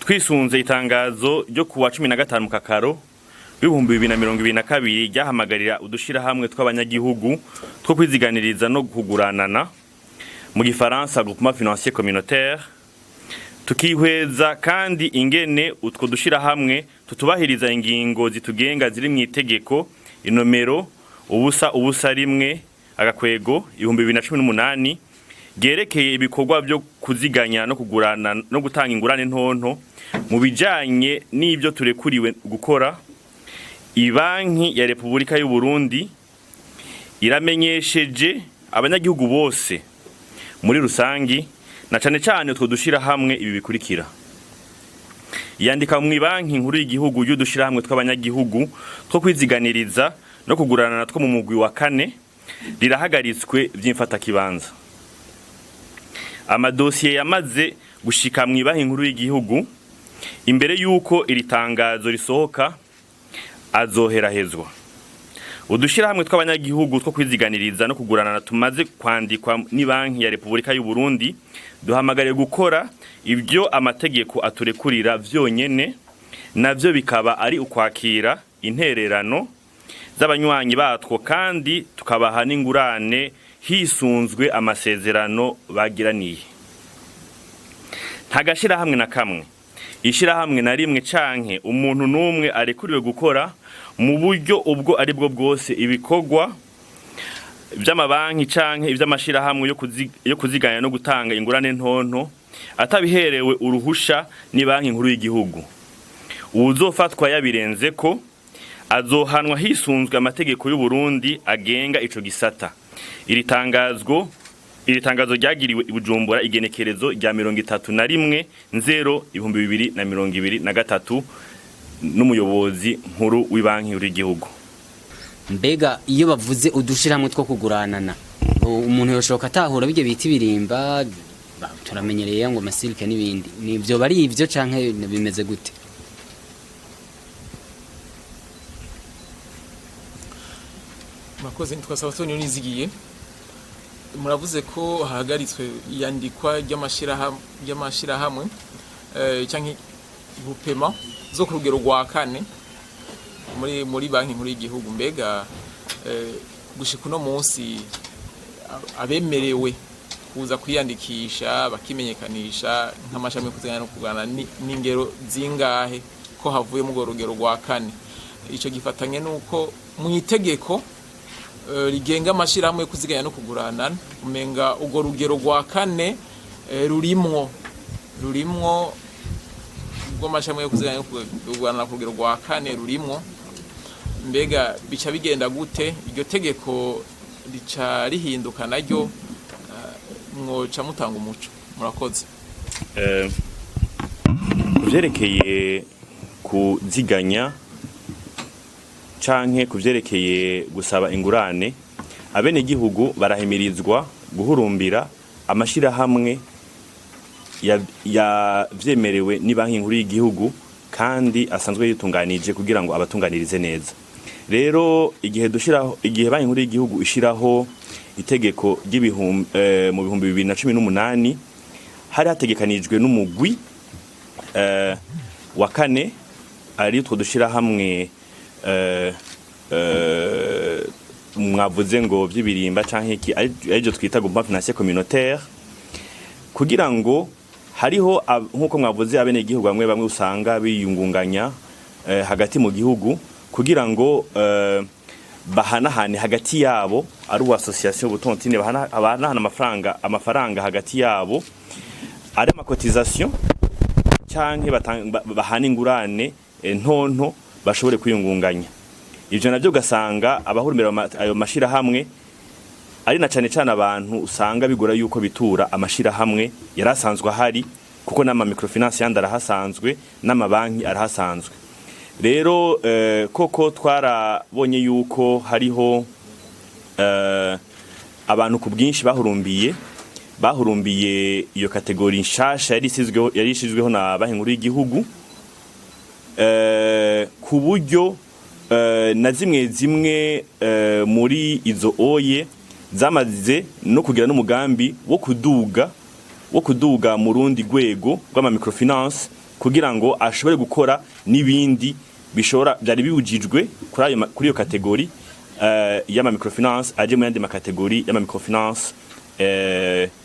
twisunze itangazo ryo kuwa 15 mu kakaro 2022 ryahamagarira udushirahamwe tw'abanyagihugu two kwiziganiriza no kuguranana mu gifaransa groupement financier communautaire, tukihweza kandi ingene utwo dushirahamwe tutubahiriza ingingo zitugenga ziri mu itegeko inomero ubusa rimwe agakwego 2018 gerekeye ibikorwa byo kuziganya no kugurana no gutanga ingurane ntonto mu bijanye n'ibyo turekuriwe gukora. Ibanki ya Repubulika y'u Burundi iramenyesheje abanyagihugu bose muri rusangi na cane cane utwo dushira hamwe ibi bikurikira: yandika mu banki nkuru y'igihugu y'udushira hamwe tw'abanyagihugu two kwiziganiriza no kugurana two mu mugwi wa 4 rirahagaritswe by'imfata kibanza. Amadosiye yamaze gushika mu banki nkuru y'igihugu imbere yuko iri tangazo risohoka azoherahezwa. Udushira hamwe tw'abanyagihugu two kwiziganiriza no kugurana tumaze kwandikwa ni banki ya Repubulika y'u Burundi duhamagariye gukora ibyo amategeko aturekurira vyonyene, navyo bikaba ari ukwakira intererano z'abanywanyi batwo kandi tukabaha n'ingurane hisunzwe amasezerano bagiraniye. Ntagashira hamwe na kamwe ishira hamwe na rimwe canke umuntu numwe arekuriwe gukora mu buryo ubwo ari bwo bwose ibikorwa by'amabanki canke ivy'amashira hamwe yo kuziganya no gutanga ingurane ntonto atabiherewe uruhusha ni banki nkuru y'igihugu. Uzofatwa yabirenze ko azohanwa hisunzwe amategeko y'u Burundi agenga ico gisata. Iri tangazo ryagiriwe Bujumbura igenekerezo rya 31/0/2023 n'umuyobozi nkuru w'ibanki y'igihugu. Mbega iyo bavuze udushiramwe two kuguranana umuntu yoshoka atahura bije biti birimba turamenyereye ngo masilike n'ibindi nivyo bari ivyo canke bimeze gute? Makoze nitwasaba Tony Nizigiye, muravuze ko hahagaritswe yandikwa ry'amashirahamwe canke groupement zo ku rugero rwa 4 muri banki nkuru y'igihugu. Mbega gushika uno munsi abemerewe kuza kwiyandikisha bakimenyekanisha nk'amashami kuzigana no kugana n'ingero zingahe ko havuye mu rugero rwa 4? Ico gifatanye nuko mu itegeko rigenga amashirahamwe kuziganya no kugurana umenga ugo rugero rwa 4 rurimwo ubwo amashirahamwe kuziganya no kugurana ku rugero rwa 4 rurimwo. Mbega bica bigenda gute iryo tegeko rica rihinduka naryo mwoca mutanga umuco? Murakoze. Kuvyerekeye kuziganya canke kuvyerekeye gusaba ingurane, abene gihugu barahimirizwa guhurumbira amashira hamwe ya vyemerewe ni banki nkuru y'igihugu kandi asanzwe yitunganije kugira ngo abatunganirize neza. Rero igihe banki nkuru y'igihugu ishiraho itegeko mu 2018 hari hategekanijwe n'umugwi wa 4 ari utwo dushira hamwe mwavuze ngo by'ibirimba canke iki arije twita groupement financier communautaire, kugira ngo hariho nkuko mwavuze abene igihugu bamwe usanga biyungunganya hagati mu gihugu kugira ngo bahanahane hagati yabo ari association butontine bahanahana amafaranga hagati yabo ari amakotisation canke bahana ingurane ntonto bashobore kwiyungunganya. Ivyo navyo gasanga abahurumbira ayo mashira hamwe ari na cane abantu usanga bigora yuko bitura amashira hamwe yarasanzwe ahari kuko nama microfinance yandi arahasanzwe n'amabanki arahasanzwe. Rero koko twarabonye yuko hariho abantu ku bwinshi bahurumbiye iyo kategori nshasha yarishizweho na banki nkuru y'igihugu ku buryo na zimwe muri izo oye zamaze no kugira n'umugambi wo kuduga mu rundi rwego rw'ama microfinance kugira ngo ashobore gukora n'ibindi bishobora byari bibujijwe kuri iyo kategori y'ama microfinance aje mu yandi makategori y'ama microfinance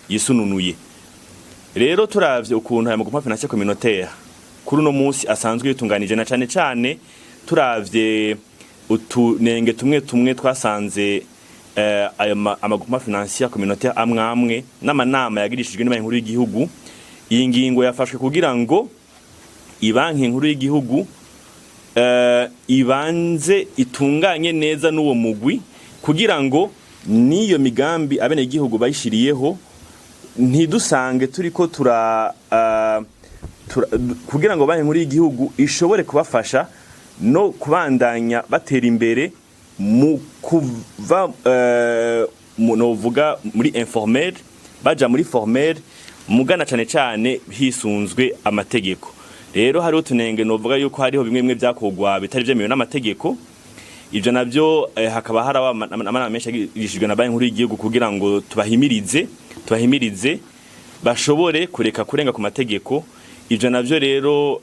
yisununuye. Rero turavye ukuntu aya magroupement financier communautaire kuri uno munsi asanzwe yitunganije na cane cane turavye utunenge tumwe twasanze ayo amagroupement financier communautaire amwe n'amanama yagirishijwe n'Banki Nkuru y'Igihugu. Iyi ngingo yafashwe kugira ngo Banki Nkuru y'Igihugu ibanze itunganye neza n'uwo mugwi kugira ngo niyo migambi abene igihugu bayishiriyeho ntidusange turiko kugira ngo Banki Nkuru y'Igihugu ishobore kubafasha no kubandanya batera imbere mu kuva novuga muri informel baja muri formel mugana cane hisunzwe amategeko. Rero hariho tunenge novuga yuko hariho bimwe byakogwa bitari byemewe n'amategeko. Ivyo navyo hakaba hari amanama menshi yagirishijwe na Banki Nkuru y'Igihugu kugira ngo tubahimirize bashobore kureka kurenga ku mategeko. Ivyo navyo rero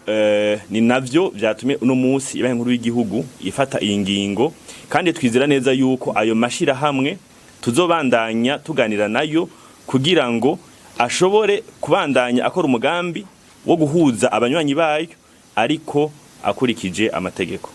ni navyo byatumye uno munsi Banki Nkuru y'Igihugu ifata iyi ngingo, kandi twizera neza yuko ayo mashirahamwe tuzobandanya tuganira nayo kugira ngo ashobore kubandanya akora umugambi wo guhuza abanywanyi bayo ariko akurikije amategeko.